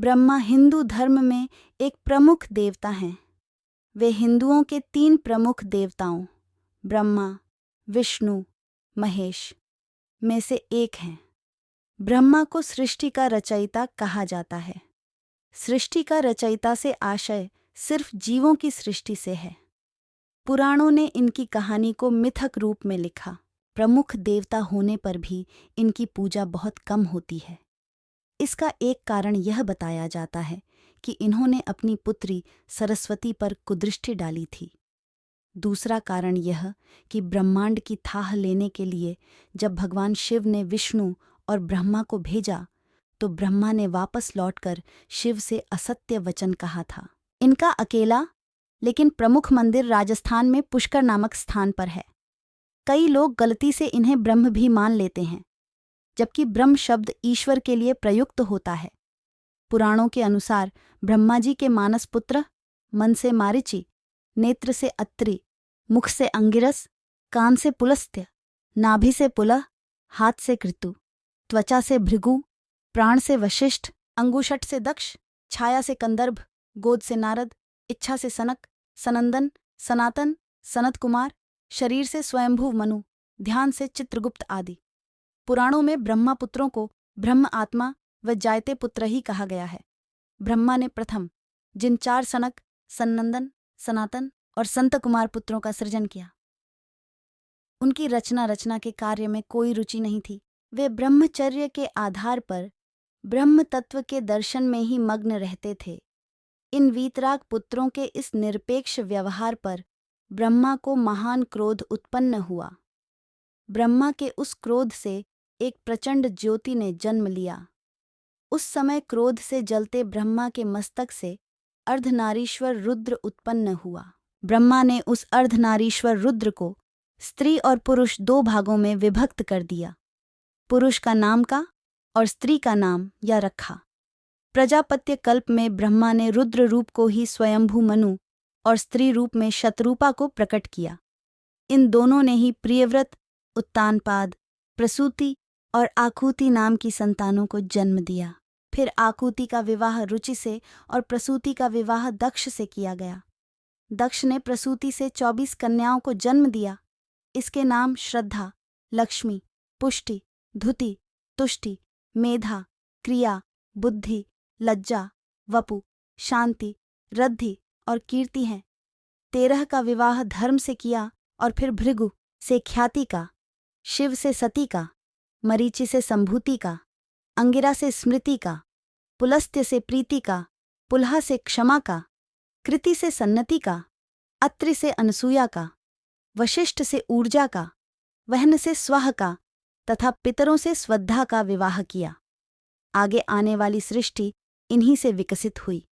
ब्रह्मा हिंदू धर्म में एक प्रमुख देवता हैं। वे हिंदुओं के 3 प्रमुख देवताओं ब्रह्मा, विष्णु, महेश में से एक हैं। ब्रह्मा को सृष्टि का रचयिता कहा जाता है। सृष्टि का रचयिता से आशय सिर्फ जीवों की सृष्टि से है। पुराणों ने इनकी कहानी को मिथक रूप में लिखा। प्रमुख देवता होने पर भी इनकी पूजा बहुत कम होती है। इसका एक कारण यह बताया जाता है कि इन्होंने अपनी पुत्री सरस्वती पर कुदृष्टि डाली थी। दूसरा कारण यह कि ब्रह्मांड की थाह लेने के लिए जब भगवान शिव ने विष्णु और ब्रह्मा को भेजा तो ब्रह्मा ने वापस लौटकर शिव से असत्य वचन कहा था। इनका अकेला लेकिन प्रमुख मंदिर राजस्थान में पुष्कर नामक स्थान पर है। कई लोग गलती से इन्हें ब्रह्म भी मान लेते हैं, जबकि ब्रह्म शब्द ईश्वर के लिए प्रयुक्त होता है। पुराणों के अनुसार ब्रह्मा जी के मानस पुत्र मन से मारीचि, नेत्र से अत्रि, मुख से अंगिरस, कान से पुलस्त्य, नाभि से पुलह, हाथ से कृतु, त्वचा से भृगु, प्राण से वशिष्ठ, अंगुशट से दक्ष, छाया से कंदर्भ, गोद से नारद, इच्छा से सनक, सनंदन, सनातन, सनत कुमार, शरीर से स्वयंभू मनु, ध्यान से चित्रगुप्त आदि। पुराणों में ब्रह्मा पुत्रों को ब्रह्म आत्मा व जायते पुत्र ही कहा गया है। ब्रह्मा ने प्रथम जिन 4 सनक, सनंदन, सनातन और संत कुमार पुत्रों का सृजन किया, उनकी रचना के कार्य में कोई रुचि नहीं थी। वे ब्रह्मचर्य के आधार पर ब्रह्म तत्व के दर्शन में ही मग्न रहते थे। इन वीतराग पुत्रों के इस निरपेक्ष व्यवहार पर ब्रह्मा को महान क्रोध उत्पन्न हुआ। ब्रह्मा के उस क्रोध से एक प्रचंड ज्योति ने जन्म लिया। उस समय क्रोध से जलते ब्रह्मा के मस्तक से अर्धनारीश्वर रुद्र उत्पन्न हुआ। ब्रह्मा ने उस अर्धनारीश्वर रुद्र को स्त्री और पुरुष 2 भागों में विभक्त कर दिया। पुरुष का नाम का और स्त्री का नाम या रखा। प्रजापत्य कल्प में ब्रह्मा ने रुद्र रूप को ही स्वयंभू मनु और स्त्री रूप में शतरूपा को प्रकट किया। इन दोनों ने ही प्रियव्रत, उत्तानपाद, प्रसूति और आकुति नाम की संतानों को जन्म दिया। फिर आकुति का विवाह रुचि से और प्रसूति का विवाह दक्ष से किया गया। दक्ष ने प्रसूति से 24 कन्याओं को जन्म दिया। इसके नाम श्रद्धा, लक्ष्मी, पुष्टि, धुति, तुष्टि, मेधा, क्रिया, बुद्धि, लज्जा, वपु, शांति, रद्धि और कीर्ति हैं। 13 का विवाह धर्म से किया और फिर भृगु से ख्याति का, शिव से सती का, मरीचि से संभूति का, अंगिरा से स्मृति का, पुलस्त्य से प्रीति का, पुलहा से क्षमा का, कृति से सन्नति का, अत्रि से अनसूया का, वशिष्ठ से ऊर्जा का, वहन से स्वह का तथा पितरों से स्वधा का विवाह किया। आगे आने वाली सृष्टि इन्हीं से विकसित हुई।